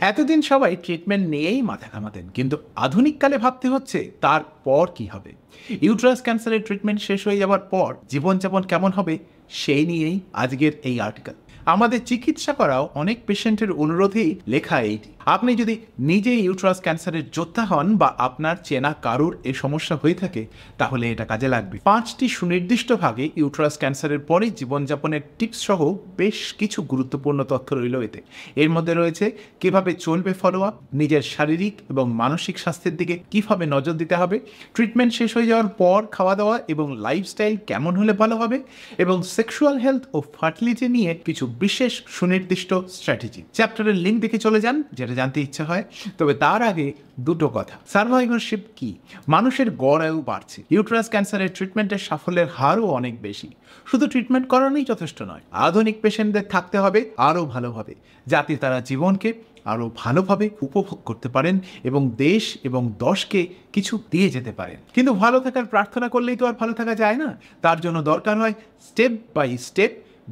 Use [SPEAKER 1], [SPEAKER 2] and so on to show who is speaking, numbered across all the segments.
[SPEAKER 1] এতদিন সবাই ট্রিটমেন্ট নিয়েই মাথা ঘামাতেন, কিন্তু আধুনিক কালে ভাবতে হচ্ছে তারপর কি হবে। ইউট্রাস ক্যান্সারের ট্রিটমেন্ট শেষ হয়ে যাওয়ার পর জীবনযাপন কেমন হবে সেই নিয়েই আজকের এই আর্টিকেল। আমাদের চিকিৎসা করাও অনেক পেশেন্টের অনুরোধেই লেখা এইটি। আপনি যদি নিজে ইউট্রাস ক্যান্সারের যোদ্ধা হন বা আপনার চেনা কারুর এই সমস্যা হয়ে থাকে, তাহলে এটা কাজে লাগবে। 5টি সুনির্দিষ্ট ভাগে ইউট্রাস ক্যান্সারের পরে জীবনযাপনের টিপস সহ বেশ কিছু গুরুত্বপূর্ণ তথ্য রইল এতে। এর মধ্যে রয়েছে কিভাবে চলবে ফলো আপ, নিজের শারীরিক এবং মানসিক স্বাস্থ্যের দিকে কিভাবে নজর দিতে হবে, ট্রিটমেন্ট শেষ হয়ে যাওয়ার পর খাওয়া দাওয়া এবং লাইফস্টাইল কেমন হলে ভালো হবে, এবং সেক্সুয়াল হেলথ ও ফার্টিলিটি নিয়ে কিছু বিশেষ সুনির্দিষ্ট স্ট্র্যাটেজি। চ্যাপ্টারের লিঙ্ক দেখে চলে যান যেটা জানতে ইচ্ছা হয়। তবে তার আগে দুটো কথা। সার্ভাইভারশিপ কি? মানুষের গড় আয়ু বাড়ছে, ইউট্রাস ক্যান্সারের ট্রিটমেন্টের সাফল্যের হারও অনেক বেশি। শুধু ট্রিটমেন্ট করানোই যথেষ্ট নয়, আধুনিক পেশেন্টদের থাকতে হবে আরও ভালোভাবে, যাতে তারা জীবনকে আরও ভালোভাবে উপভোগ করতে পারেন এবং দেশ এবং দশকে কিছু দিয়ে যেতে পারেন। কিন্তু ভালো থাকার প্রার্থনা করলেই তো আর ভালো থাকা যায় না। তার জন্য দরকার হয় স্টেপ বাই স্টেপ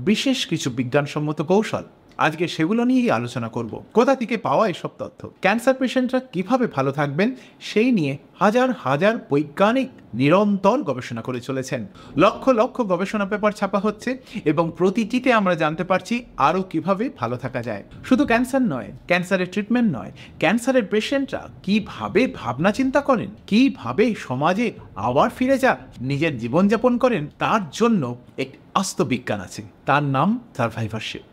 [SPEAKER 1] বিশেষ কিছু বিজ্ঞানসম্মত কৌশল। আজকে সেগুলো নিয়েই আলোচনা করব। কোথা থেকে পাওয়া এসব তথ্য, ক্যান্সার পেশেন্টরা কিভাবে ভালো থাকবেন সেই নিয়ে হাজার হাজার বৈজ্ঞানিক নিরন্তর গবেষণা করে চলেছেন। লক্ষ লক্ষ গবেষণা পেপার ছাপা হচ্ছে এবং প্রতিটিতে আমরা জানতে পারছি আরও কিভাবে ভালো থাকা যায়। শুধু ক্যান্সার নয়, ক্যান্সারের ট্রিটমেন্ট নয়, ক্যান্সারের পেশেন্টরা কিভাবে ভাবনা চিন্তা করেন, কিভাবে সমাজে আবার ফিরে যান, নিজের জীবনযাপন করেন, তার জন্য একটি আস্ত বিজ্ঞান আছে। তার নাম survivorship.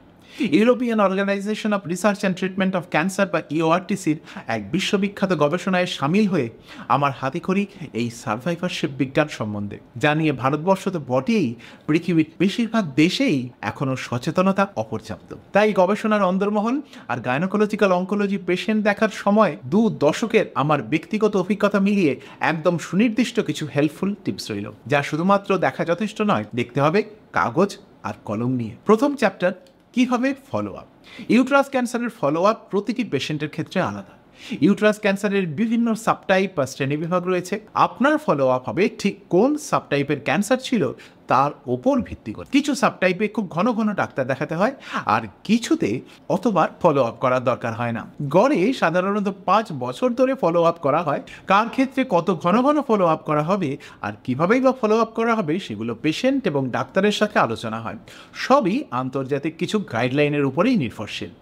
[SPEAKER 1] European organisation of research and treatment of cancer বা ইওআরটিসির এক বিশ্ববিখ্যাত গবেষণায় সামিল হয়ে আমার হাতে খড়ি এই সার্ভাইভারশিপ বিজ্ঞান সম্বন্ধে, যা নিয়ে ভারতবর্ষ তো বটেই, পৃথিবীর বেশিরভাগ দেশেই এখনও সচেতনতা অপর্যাপ্ত। তাই গবেষণার অন্দরমহল আর গাইনোকোলজিক্যাল অঙ্কোলজি পেশেন্ট দেখার সময় 2 দশকের আমার ব্যক্তিগত অভিজ্ঞতা মিলিয়ে একদম সুনির্দিষ্ট কিছু হেল্পফুল টিপস রইল, যা শুধুমাত্র দেখা যথেষ্ট নয়, দেখতে হবে কাগজ আর কলম নিয়ে। প্রথম চ্যাপ্টার, কিভাবে ফলো আপ। ইউট্রাস ক্যান্সারের ফলো আপ প্রতিটি পেশেন্টের ক্ষেত্রে আলাদা। ইউট্রাস ক্যান্সারের বিভিন্ন সাবটাইপ বা শ্রেণীবিভাগ রয়েছে। আপনার ফলো আপ হবে ঠিক কোন সাবটাইপের ক্যান্সার ছিল তার ওপর ভিত্তি করে। কিছু সাবটাইপে খুব ঘন ঘন ডাক্তার দেখাতে হয়, আর কিছুতে অতবার ফলো আপ করার দরকার হয় না। গড়ে সাধারণত 5 বছর ধরে ফলো আপ করা হয়। কার ক্ষেত্রে কত ঘন ঘন ফলো আপ করা হবে আর কীভাবেই বা ফলো আপ করা হবে সেগুলো পেশেন্ট এবং ডাক্তারের সাথে আলোচনা হয়। সবই আন্তর্জাতিক কিছু গাইডলাইনের উপরেই নির্ভরশীল।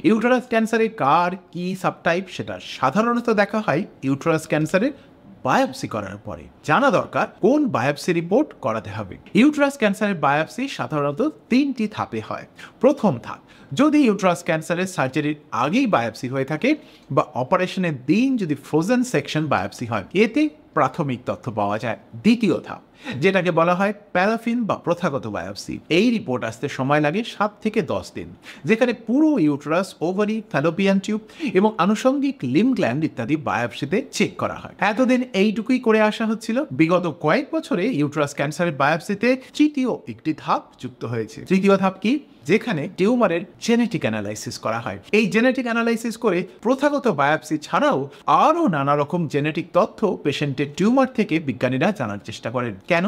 [SPEAKER 1] ইউটেরাস ক্যান্সারে কার কি সাবটাইপ সেটা সাধারণত দেখা হয় ইউটেরাস ক্যান্সারের বায়োপসি করার পরে। জানা দরকার কোন বায়োপসি রিপোর্ট করাতে হবে। ইউটেরাস ক্যান্সারের বায়োপসি সাধারণত 3টি ধাপে হয়। প্রথম ধাপ, যদি ইউটেরাস ক্যান্সারের সার্জারির আগেই বায়োপসি হয়ে থাকে বা অপারেশনের দিন যদি ফ্রোজেন সেকশন বায়োপসি হয়, এতে প্রাথমিক তথ্য পাওয়া যায়। দ্বিতীয় ধাপ, যেটাকে বলা হয় প্যারাফিন বা প্রথাগত বায়োপসি, এই রিপোর্ট আসতে সময় লাগে 7 থেকে 10 দিন, যেখানে পুরো ইউটেরাস, ওভারি, ফ্যালোপিয়ান টিউব এবং আনুষঙ্গিক লিম্ব গ্ল্যান্ড ইত্যাদি বায়োপসিতে চেক করা হয়। এতদিন এইটুকুই করে আসা হচ্ছিল। বিগত কয়েক বছরে ইউটেরাস ক্যান্সারের বায়োপসিতে তৃতীয় একটি ধাপ যুক্ত হয়েছে। তৃতীয় ধাপ কি? যেখানে টিউমারের জেনেটিক অ্যানালাইসিস করা হয়। এই জেনেটিক অ্যানালাইসিস করে প্রথাগত বায়োপসি ছাড়াও আরও নানা রকম জেনেটিক তথ্য পেশেন্টের টিউমার থেকে বিজ্ঞানীরা জানার চেষ্টা করেন। কেন?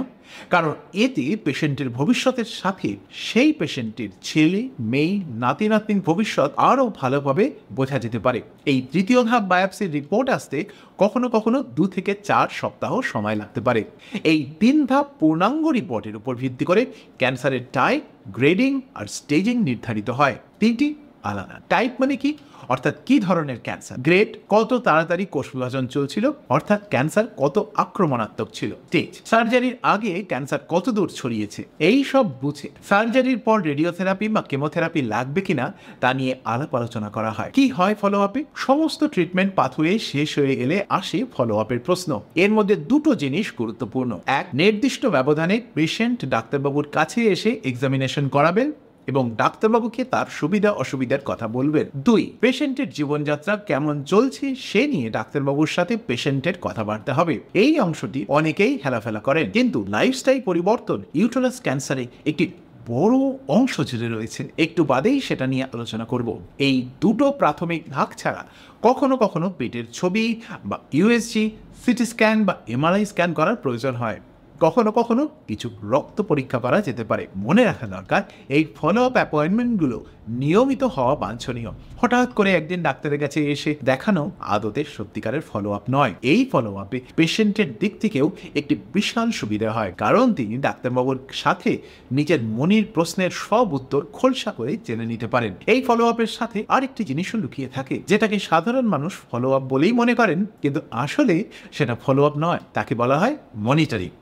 [SPEAKER 1] কারণ এতে পেশেন্টের ভবিষ্যতের সাথে সেই পেশেন্টের ছেলে, মেয়ে, নাতি নাতনির ভবিষ্যৎ আরও ভালোভাবে বোঝা যেতে পারে। এই তৃতীয় ধাপ বায়োপসির রিপোর্ট আসতে কখনো কখনো 2 থেকে 4 সপ্তাহ সময় লাগতে পারে। এই 3 ধাপ পূর্ণাঙ্গ রিপোর্টের উপর ভিত্তি করে ক্যান্সারের টাইপ, গ্রেডিং আর স্টেজিং নির্ধারিত হয়। 3টি আলাদা টাইপ মানে কি? অর্থাৎ কি ধরনের ক্যান্সার। গ্রেড, কত তাড়াতাড়ি কোষ বিভাজন চলছিল, অর্থাৎ ক্যান্সার কত আক্রমণাত্মক ছিল। স্টেজ, সার্জারির আগে ক্যান্সার কত দূর ছড়িয়েছে। এই সব বুঝে সার্জারির পর রেডিওথেরাপি বা কেমোথেরাপি লাগবে কিনা তা নিয়ে আলাপ আলোচনা করা হয়। কি হয় ফলো আপে? সমস্ত ট্রিটমেন্ট পাথওয়ে শেষ হয়ে এলে আসে ফলো আপের প্রশ্ন। এর মধ্যে দুটো জিনিস গুরুত্বপূর্ণ। এক, নির্দিষ্ট ব্যবধানে পেশেন্ট ডাক্তারবাবুর কাছে এসে এক্সামিনেশন করাবেন এবং ডাক্তারবাবুকে তার সুবিধা অসুবিধার কথা বলবেন। 2, পেশেন্টের জীবনযাত্রা কেমন চলছে সে নিয়ে ডাক্তারবাবুর সাথে পেশেন্টের কথাবার্তা হবে। এই অংশটি অনেকেই হেলাফেলা করেন, কিন্তু লাইফস্টাইল পরিবর্তন ইউটেরাস ক্যান্সারে একটি বড় অংশ জুড়ে রয়েছে। একটু বাদেই সেটা নিয়ে আলোচনা করব। এই দুটো প্রাথমিক ধাপ ছাড়া কখনো কখনো পেটের ছবি বা ইউএসজি, সিটি স্ক্যান বা এমআরআই স্ক্যান করার প্রয়োজন হয়। কখনো কখনো কিছু রক্ত পরীক্ষা করা যেতে পারে। মনে রাখা দরকার, এই ফলো আপ অ্যাপয়েন্টমেন্টগুলো নিয়মিত হওয়া বাঞ্ছনীয়। হঠাৎ করে একদিন ডাক্তারের কাছে এসে দেখানো আদতে সত্যিকারের ফলো আপ নয়। এই ফলো আপে পেশেন্টের দিক থেকেও একটি বিশাল সুবিধা হয়, কারণ তিনি ডাক্তারবাবুর সাথে নিজের মনের প্রশ্নের সব উত্তর খোলসা করে জেনে নিতে পারেন। এই ফলো আপের সাথে আরেকটি জিনিসও লুকিয়ে থাকে, যেটাকে সাধারণ মানুষ ফলো আপ বলেই মনে করেন, কিন্তু আসলে সেটা ফলো আপ নয়, তাকে বলা হয় মনিটরিং।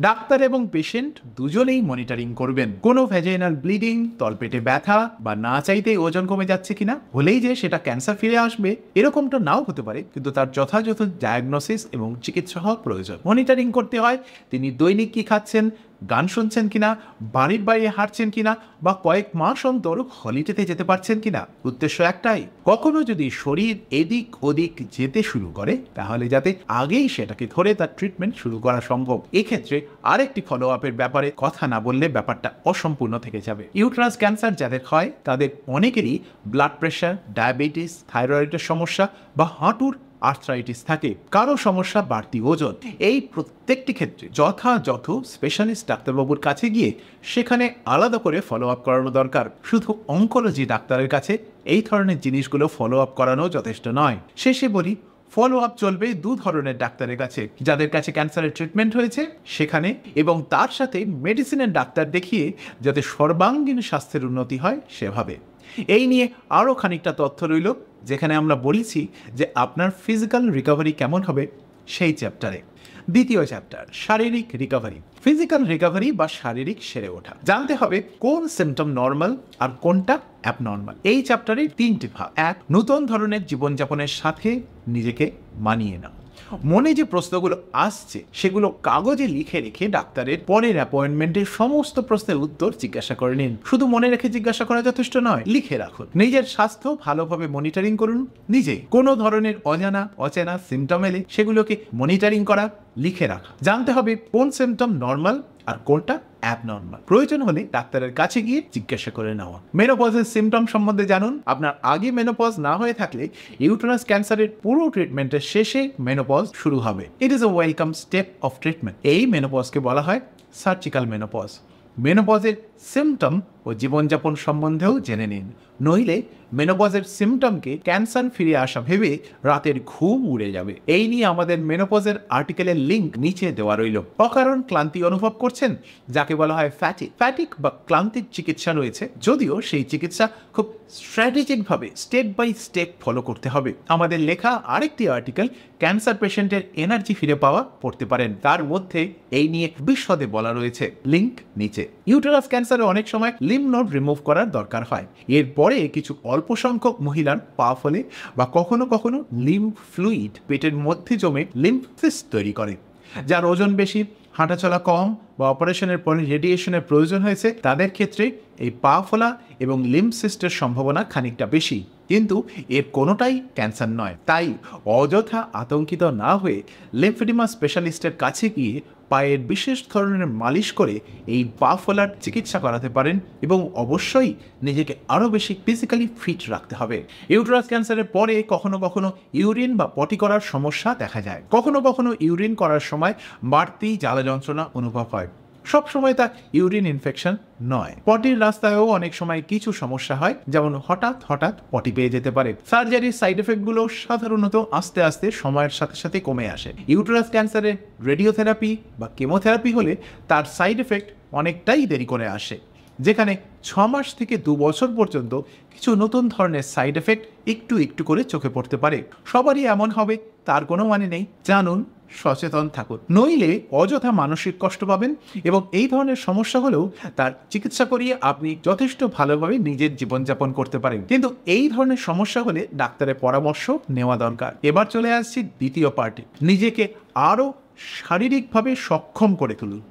[SPEAKER 1] ডাক্তার এবং পেশেন্ট দুজনেই মনিটরিং করবেন কোনো ভ্যাজাইনাল ব্লিডিং, তলপেটে ব্যথা বা না চাইতে ওজন কমে যাচ্ছে কিনা। হলেই যে সেটা ক্যান্সার ফিরে আসবে এরকমটা নাও হতে পারে, কিন্তু তার যথাযথ ডায়াগনোসিস এবং চিকিৎসা হওয়া প্রয়োজন। মনিটরিং করতে হয় তিনি দৈনিক কি খাচ্ছেন, গান শুনছেন কিনা, বাড়ির বাইরে হাঁটছেন কিনা, বা কয়েক মাস অন্তর হলিডেতে যেতে পারছেন কিনা। উদ্দেশ্য একটাই, কখনো যদি শরীর এদিক ওদিক যেতে শুরু করে তাহলে যাতে আগেই সেটাকে ধরে তার ট্রিটমেন্ট শুরু করা সম্ভব। এক্ষেত্রে আরেকটি ফলো আপের ব্যাপারে কথা না বললে ব্যাপারটা অসম্পূর্ণ থেকে যাবে। ইউটেরাস ক্যান্সার যাদের হয় তাদের অনেকেরই ব্লাড প্রেশার, ডায়াবেটিস, থাইরয়েডের সমস্যা বা হাঁটুর আর্থ্রাইটিস থাকে, কারো সমস্যা বাড়তি ওজন। এই প্রত্যেকটি ক্ষেত্রে যথাযথ স্পেশালিস্ট ডাক্তারবাবুর কাছে গিয়ে সেখানে আলাদা করে ফলো আপ করানো দরকার। শুধু অঙ্কোলজি ডাক্তারের কাছে এই ধরনের জিনিসগুলো ফলো আপ করানো যথেষ্ট নয়। শেষে বলি, ফলো আপ চলবে দু ধরনের ডাক্তারের কাছে, যাদের কাছে ক্যান্সারের ট্রিটমেন্ট হয়েছে সেখানে, এবং তার সাথে মেডিসিনের ডাক্তার দেখিয়ে যাতে সর্বাঙ্গীন স্বাস্থ্যের উন্নতি হয় সেভাবে। এই নিয়ে আরও খানিকটা তথ্য রইল, যেখানে আমরা বলেছি যে আপনার ফিজিক্যাল রিকভারি কেমন হবে সেই চ্যাপ্টারে। দ্বিতীয় চ্যাপ্টার, শারীরিক রিকভারি। ফিজিক্যাল রিকভারি বা শারীরিক সেরে ওঠা। জানতে হবে কোন সিমটম নর্মাল আর কোনটা অ্যাবনর্মাল। এই চ্যাপ্টারে তিনটি ভাগ। এক, নতুন ধরনের জীবনযাপনের সাথে নিজেকে মানিয়ে নাও। মনে যে প্রশ্নগুলো আসছে সেগুলো কাগজে লিখে রেখে ডাক্তারের পরের অ্যাপয়েন্টমেন্টে সমস্ত প্রশ্নের উত্তর জিজ্ঞাসা করে নিন। শুধু মনে রেখে জিজ্ঞাসা করা যথেষ্ট নয়, লিখে রাখুন। নিজের স্বাস্থ্য ভালোভাবে মনিটরিং করুন নিজে। কোনো ধরনের অচেনা সিমটম এলে সেগুলোকে মনিটরিং করা, লিখে রাখা। জানতে হবে কোন সিমটম নর্মাল আর কোনটা অ্যাবনর্মাল। প্রয়োজন হলে ডাক্তারের কাছে গিয়ে জিজ্ঞাসা করে নেওয়া। মেনোপজের সিমটম সম্বন্ধে জানুন। আপনার আগে মেনোপজ না হয়ে থাকলে ইউটেরাস ক্যান্সারের পুরো ট্রিটমেন্টের শেষে মেনোপজ শুরু হবে। It is a welcome step of treatment. এই মেনোপজকে বলা হয় সার্জিক্যাল মেনোপজ। মেনোপজের সিমটম ও জীবনযাপন সম্বন্ধেও জেনে নিন, নইলে মেনোপজের সিমটমকে ক্যান্সার ফিরে আসা ভেবে রাতের ঘুম উড়ে যাবে। এই নিয়ে আমাদের মেনোপজের আর্টিকেলের লিঙ্ক নিচে দেওয়া রইল। অকারণ ক্লান্তি অনুভব করছেন, যাকে বলা হয় ফ্যাটিক বা ক্লান্তির চিকিৎসা রয়েছে, যদিও সেই চিকিৎসা খুব স্ট্র্যাটেজিকভাবে স্টেপ বাই স্টেপ ফলো করতে হবে। আমাদের লেখা আরেকটি আর্টিকেল ক্যান্সার পেশেন্টের এনার্জি ফিরে পাওয়া পড়তে পারেন, তার মধ্যে এই নিয়ে বিশদে বলা রয়েছে, লিঙ্ক নিচে। ইউটেরাস ক্যান্সারে অনেক সময় লিম্ফ নোড রিমুভ করার দরকার হয়। এরপরে কিছু অল্প সংখ্যক মহিলার পা ফলে বা কখনো কখনো লিম্ফ ফ্লুইড পেটের মধ্যে জমে লিম্ফ সিস্ট তৈরি করে। যার ওজন বেশি, হাঁটাচলা কম বা অপারেশনের পরে রেডিয়েশনের প্রয়োজন হয়েছে, তাদের ক্ষেত্রে এই পা ফোলা এবং লিম্ফ সিস্টের সম্ভাবনা খানিকটা বেশি, কিন্তু এর কোনোটাই ক্যান্সার নয়। তাই অযথা আতঙ্কিত না হয়ে লিম্ফেডিমা স্পেশালিস্টের কাছে গিয়ে পায়ের বিশেষ ধরনের মালিশ করে এই পা ফোলার চিকিৎসা করাতে পারেন, এবং অবশ্যই নিজেকে আরও বেশি ফিজিক্যালি ফিট রাখতে হবে। ইউটেরাস ক্যান্সারের পরে কখনো কখনো ইউরিন বা পটি করার সমস্যা দেখা যায়। কখনো কখনো ইউরিন করার সময় বাড়তি জ্বালা যন্ত্রণা অনুভব হয়। সব সময় তা ইউরিন ইনফেকশন নয়। পটির রাস্তায়ও অনেক সময় কিছু সমস্যা হয়, যেমন হঠাৎ পটি পেয়ে যেতে পারে। সার্জারির সাইড এফেক্টগুলো সাধারণত আস্তে আস্তে সময়ের সাথে সাথে কমে আসে। ইউটেরাস ক্যান্সারে রেডিওথেরাপি বা কেমোথেরাপি হলে তার সাইড এফেক্ট অনেকটাই দেরি করে আসে, যেখানে 6 মাস থেকে 2 বছর পর্যন্ত কিছু নতুন ধরনের সাইড এফেক্ট একটু একটু করে চোখে পড়তে পারে। সবারই এমন হবে তার কোনো মানে নেই। জানুন, সচেতন থাকুন, নইলে অযথা মানসিক কষ্ট পাবেন, এবং এই ধরনের সমস্যা হলেও তার চিকিৎসা করিয়ে আপনি যথেষ্ট ভালোভাবে নিজের জীবনযাপন করতে পারেন। কিন্তু এই ধরনের সমস্যা হলে ডাক্তারের পরামর্শ নেওয়া দরকার। এবার চলে আসছি দ্বিতীয় পার্টি, নিজেকে আরও শারীরিকভাবে সক্ষম করে তুলুন।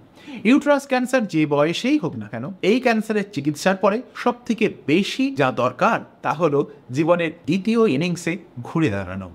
[SPEAKER 1] ইউটেরাস ক্যান্সার যে বয়সেই হোক না কেন, এই ক্যান্সারের চিকিৎসার পরে সব থেকে বেশি যা দরকার তা হলো জীবনের দ্বিতীয় ইনিংসে ঘুরে দাঁড়ানো।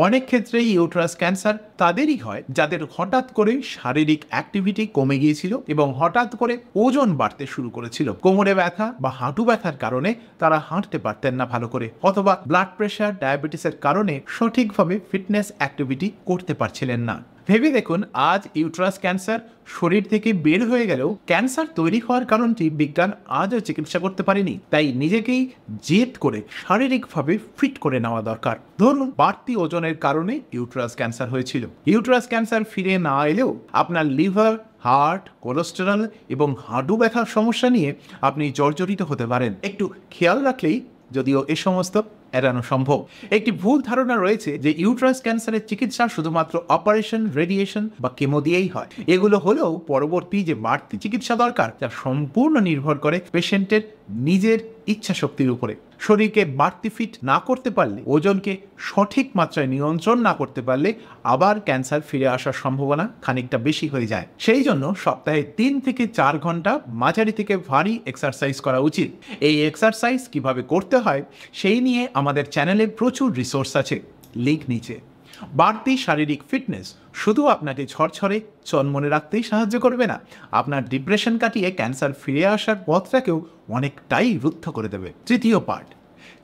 [SPEAKER 1] অনেক ক্ষেত্রেই ইউটেরাস ক্যান্সার তাদেরই হয় যাদের হঠাৎ করে শারীরিক অ্যাক্টিভিটি কমে গিয়েছিল এবং হঠাৎ করে ওজন বাড়তে শুরু করেছিল। কোমরে ব্যথা বা হাঁটু ব্যথার কারণে তারা হাঁটতে পারতেন না ভালো করে, অথবা ব্লাড প্রেশার, ডায়াবেটিসের কারণে সঠিকভাবে ফিটনেস অ্যাক্টিভিটি করতে পারছিলেন না। ভেবে দেখুন, আজ ইউট্রাস ক্যান্সার শরীর থেকে বের হয়ে গেলেও ক্যান্সার তৈরি হওয়ার কারণটি বিজ্ঞান আজও চিকিৎসা করতে পারেনি। তাই নিজেকেই জেদ করে শারীরিকভাবে ফিট করে নেওয়া দরকার। ধরুন বাড়তি ওজনের কারণে ইউট্রাস ক্যান্সার হয়েছিল। ইউট্রাস ক্যান্সার ফিরে না এলেও আপনার লিভার, হার্ট, কোলেস্টেরল এবং হাঁটু ব্যথার সমস্যা নিয়ে আপনি জর্জরিত হতে পারেন। একটু খেয়াল রাখলেই যদিও এ সমস্ত এড়ানো সম্ভব। একটি ভুল ধারণা রয়েছে যে ইউট্রাস ক্যান্সারের চিকিৎসা শুধুমাত্র অপারেশন, রেডিয়েশন বা কেমো দিয়েই হয়। এগুলো হলেও পরবর্তী যে বাড়তি চিকিৎসা দরকার তা সম্পূর্ণ নির্ভর করে পেশেন্টের নিজের ইচ্ছা শক্তির উপরে। শরীরকে বাড়তি ফিট না করতে পারলে, ওজনকে সঠিক মাত্রায় নিয়ন্ত্রণ না করতে পারলে আবার ক্যান্সার ফিরে আসার সম্ভাবনা খানিকটা বেশি হয়ে যায়। সেই জন্য সপ্তাহে 3 থেকে 4 ঘন্টা মাঝারি থেকে ভারী এক্সারসাইজ করা উচিত। এই এক্সারসাইজ কিভাবে করতে হয় সেই নিয়ে আমাদের চ্যানেলে প্রচুর রিসোর্স আছে, লিঙ্ক নিচে। বাড়তি শারীরিক ফিটনেস শুধু আপনাকে ঝরঝরে চনমনে রাখতেই সাহায্য করবে না, আপনার ডিপ্রেশন কাটিয়ে ক্যান্সার ফিরে আসার পথটাকেও অনেকটাই রুদ্ধ করে দেবে। তৃতীয় পার্ট,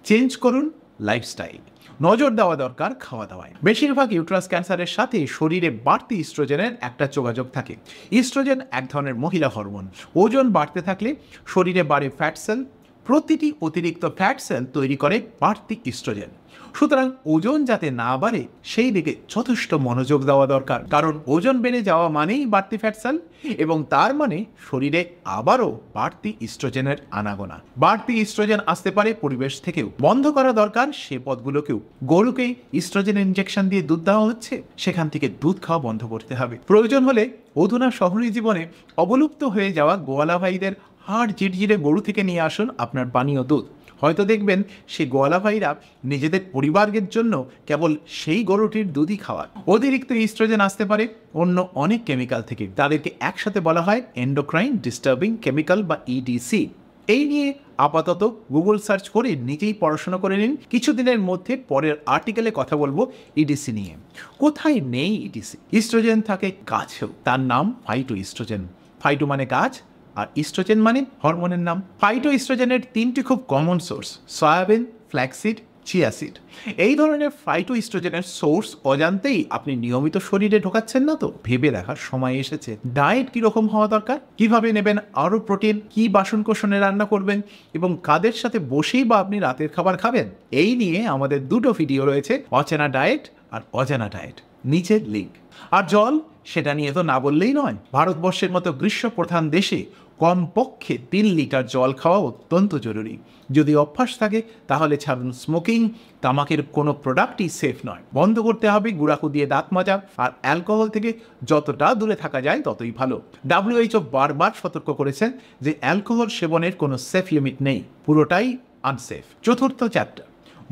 [SPEAKER 1] চেঞ্জ করুন লাইফস্টাইল। নজর দেওয়া দরকার খাওয়া দাওয়ায়। বেশিরভাগ ইউট্রাস ক্যান্সারের সাথে শরীরে বাড়তি ইস্ট্রোজেনের একটা যোগাযোগ থাকে। ইস্ট্রোজেন এক ধরনের মহিলা হরমোন। ওজন বাড়তে থাকলে শরীরে বাড়ে ফ্যাট সেল। প্রতিটি অতিরিক্ত ফ্যাট সেল তৈরি করে বাড়তি ইস্ট্রোজেন। সুতরাং ওজন যাতে না বাড়ে সেই দিকে যথেষ্ট মনোযোগ দেওয়া দরকার, কারণ ওজন বেড়ে যাওয়া মানেই বাড়তি ফ্যাট সেল এবং তার মানে শরীরে আবারও বাড়তি ইস্ট্রোজেনের আনাগোনা। বাড়তি ইস্ট্রোজেন আসতে পারে পরিবেশ থেকেও। বন্ধ করা দরকার সে পথগুলোকেও। গরুকে ইস্ট্রোজেন ইনজেকশন দিয়ে দুধ দেওয়া হচ্ছে, সেখান থেকে দুধ খাওয়া বন্ধ করতে হবে। প্রয়োজন হলে অধুনা শহরী জীবনে অবলুপ্ত হয়ে যাওয়া গোয়ালা ভাইদের হাড় জিরজিরে গরু থেকে নিয়ে আসুন আপনার পানীয় দুধ। হয়তো দেখবেন সেই গোয়ালা ভাইরা নিজেদের পরিবারের জন্য কেবল সেই গরুটির দুধই খাওয়ার। অতিরিক্ত ইস্ট্রোজেন আসতে পারে অন্য অনেক কেমিক্যাল থেকে। তাদেরকে একসাথে বলা হয় এন্ডোক্রাইন ডিস্টার্বিং কেমিক্যাল বা ইডিসি। এই নিয়ে আপাতত গুগল সার্চ করে নিজেই পড়াশোনা করে নিন। কিছুদিনের মধ্যে পরের আর্টিকেলে কথা বলবো ইডিসি নিয়ে। কোথায় নেই ইডিসি? ইস্ট্রোজেন থাকে গাছেও, তার নাম ফাইটো ইস্ট্রোজেন। ফাইটো মানে গাছ, আর ইস্ট্রোজেন মানে হরমোনের নাম। ফাইটো ইস্ট্রোজেনের 3টি খুব common source: soybean, flaxseed, chia seed. এই ধরনের ফাইটো ইস্ট্রোজেনের সোর্স অজান্তেই আপনি নিয়মিত শরীরে ঢোকাচ্ছেন না তো? ভেবে দেখার সময় এসেছে। ডায়েট কীরকম হওয়া দরকার, কিভাবে নেবেন আরও প্রোটিন, কি বাসন কোসনে রান্না করবেন এবং কাদের সাথে বসেই বা আপনি রাতের খাবার খাবেন, এই নিয়ে আমাদের 2টো ভিডিও রয়েছে, অচেনা ডায়েট আর অজানা ডায়েট, নিচের লিঙ্ক। আর জল, সেটা নিয়ে তো না বললেই নয়। ভারতবর্ষের মতো গ্রীষ্মপ্রধান দেশে কমপক্ষে 3 লিটার জল খাওয়া অত্যন্ত জরুরি। যদি অভ্যাস থাকে তাহলে ছাড়ুন স্মোকিং। তামাকের কোনো প্রোডাক্টই সেফ নয়। বন্ধ করতে হবে গুড়াকু দিয়ে দাঁত মাজা, আর অ্যালকোহল থেকে যতটা দূরে থাকা যায় ততই ভালো। WHO বারবার সতর্ক করেছেন যে অ্যালকোহল সেবনের কোনো সেফ লিমিট নেই, পুরোটাই আনসেফ। চতুর্থ চ্যাপ্টার,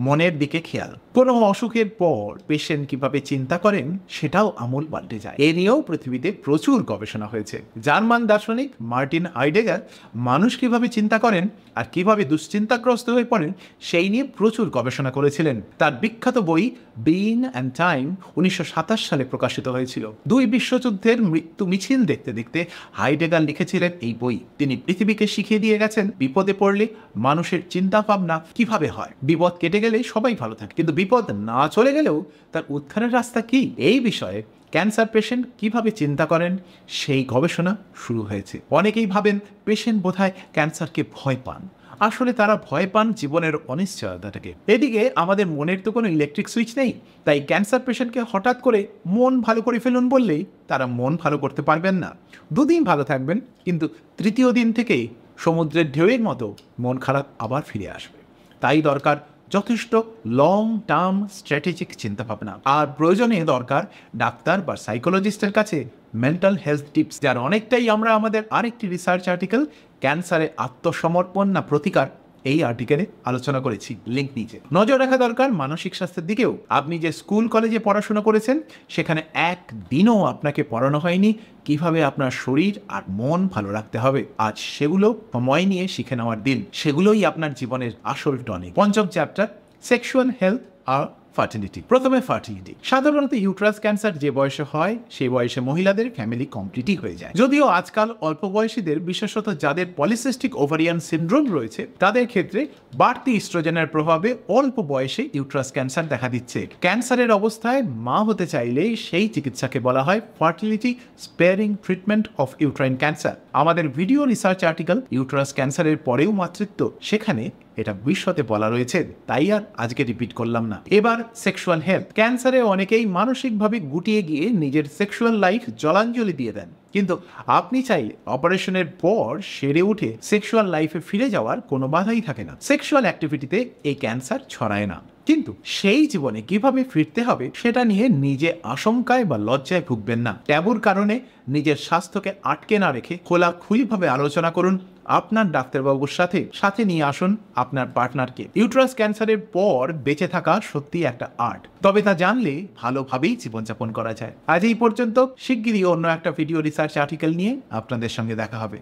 [SPEAKER 1] মনের দিকে খেয়াল। কোনো অসুখের পর পেশেন্ট কিভাবে চিন্তা করেন সেটাও আমূল পাল্টে যায়। এ নিয়েও পৃথিবীতে প্রচুর গবেষণা হয়েছে। জার্মান দার্শনিক মার্টিন হাইডেগার মানুষ কিভাবে চিন্তা করেন আর কিভাবে দুশ্চিন্তাগ্রস্ত হয়ে পড়েন সেই নিয়ে প্রচুর গবেষণা করেছিলেন। তার বিখ্যাত বই বিইং অ্যান্ড টাইম 1927 সালে প্রকাশিত হয়েছিল। 2 বিশ্বযুদ্ধের মৃত্যু মিছিল দেখতে দেখতে হাইডেগার লিখেছিলেন এই বই। তিনি পৃথিবীকে শিখিয়ে দিয়ে গেছেন বিপদে পড়লে মানুষের চিন্তা ভাবনা কিভাবে হয়। বিপদ কেটে গেলে সবাই ভালো থাকে, কিন্তু বিপদ না চলে গেলেও তার উদ্ধারের রাস্তা কি, এই বিষয়ে ক্যান্সার পেশেন্ট কিভাবে চিন্তা করেন সেই গবেষণা শুরু হয়েছে। অনেকেই ভাবেন পেশেন্ট বোধহয় ক্যান্সারকে ভয় পান। আসলে তারা ভয় পান জীবনের অনিশ্চয়তাটাকে। এদিকে আমাদের মনের তো কোনো ইলেকট্রিক সুইচ নেই, তাই ক্যান্সার পেশেন্টকে হঠাৎ করে মন ভালো করে ফেলুন বললেই তারা মন ভালো করতে পারবেন না। 2 দিন ভালো থাকবেন, কিন্তু তৃতীয় দিন থেকেই সমুদ্রের ঢেউয়ের মতো মন খারাপ আবার ফিরে আসবে। তাই দরকার যথেষ্ট লং টার্ম স্ট্র্যাটেজিক চিন্তাভাবনা, আর প্রয়োজনে দরকার ডাক্তার বা সাইকোলজিস্টের কাছে মেন্টাল হেলথ টিপস, যার অনেকটাই আমরা আমাদের আরেকটি রিসার্চ আর্টিকেল ক্যান্সারে আত্মসমর্পণ না প্রতিকার এই আর্টিকেলে আলোচনা করেছি, লিঙ্ক নিচে। নজর রাখা দরকার মানসিক স্বাস্থ্যের দিকেও। আপনি যে স্কুল কলেজে পড়াশোনা করেছেন সেখানে একদিনও আপনাকে পড়ানো হয়নি কিভাবে আপনার শরীর আর মন ভালো রাখতে হবে। আজ সেগুলো সময় নিয়ে শিখে নেওয়ার দিন। সেগুলোই আপনার জীবনের আসল টনিক। 5ম চ্যাপ্টার, সেক্সুয়াল হেলথ আর ফার্টিলিটি। প্রথমে ফার্টিলিটি। সাধারণত ইউট্রাস ক্যান্সার যে বয়সে হয় সেই বয়সে মহিলাদের ফ্যামিলি কমপ্লিটই হয়ে যায়। যদিও আজকাল অল্প বয়সীদের, বিশেষত যাদের পলিসিস্টিক ওভারিয়ান সিনড্রোম রয়েছে, তাদের ক্ষেত্রে বাড়তি ইস্ট্রোজেনের প্রভাবে অল্প বয়সে ইউট্রাস ক্যান্সার দেখা দিচ্ছে। ক্যান্সারের অবস্থায় মা হতে চাইলে সেই চিকিৎসাকে বলা হয় fertility sparing treatment of uterine cancer. আমাদের ভিডিও রিসার্চ আর্টিকেল ইউট্রাস ক্যান্সারের পরেও মাতৃত্ব, সেখানে এটা বিশদে বলা রয়েছে, তাই আর আজকে রিপিট করলাম না। এবার সেক্সুয়াল হেলথ। ক্যান্সারে অনেকেই মানসিকভাবে গুটিয়ে গিয়ে নিজের সেক্সুয়াল লাইফ জলাঞ্জলি দিয়ে দেন, কিন্তু আপনি চাইলে অপারেশনের পর সেরে উঠে সেক্সুয়াল লাইফে ফিরে যাওয়ার কোনো বাধাই থাকে না। সেক্সুয়াল অ্যাক্টিভিটিতে এই ক্যান্সার ছড়ায় না, কিন্তু সেই জীবনে কিভাবে ফিরতে হবে সেটা নিয়ে নিজে আশঙ্কায় বা লজ্জায় ভুগবেন না। ট্যাবুর কারণে নিজের স্বাস্থ্যকে আটকে না রেখে খোলাখুলিভাবে আলোচনা করুন আপনার ডাক্তারবাবুর সাথে নিয়ে আসুন আপনার পার্টনারকে। ইউট্রাস ক্যান্সারের পর বেঁচে থাকা সত্যি একটা আর্ট, তবে তা জানলে ভালোভাবেই জীবনযাপন করা যায়। আজ এই পর্যন্ত। শিগগিরই অন্য একটা ভিডিও রিসার্চ আর্টিকেল নিয়ে আপনাদের সঙ্গে দেখা হবে।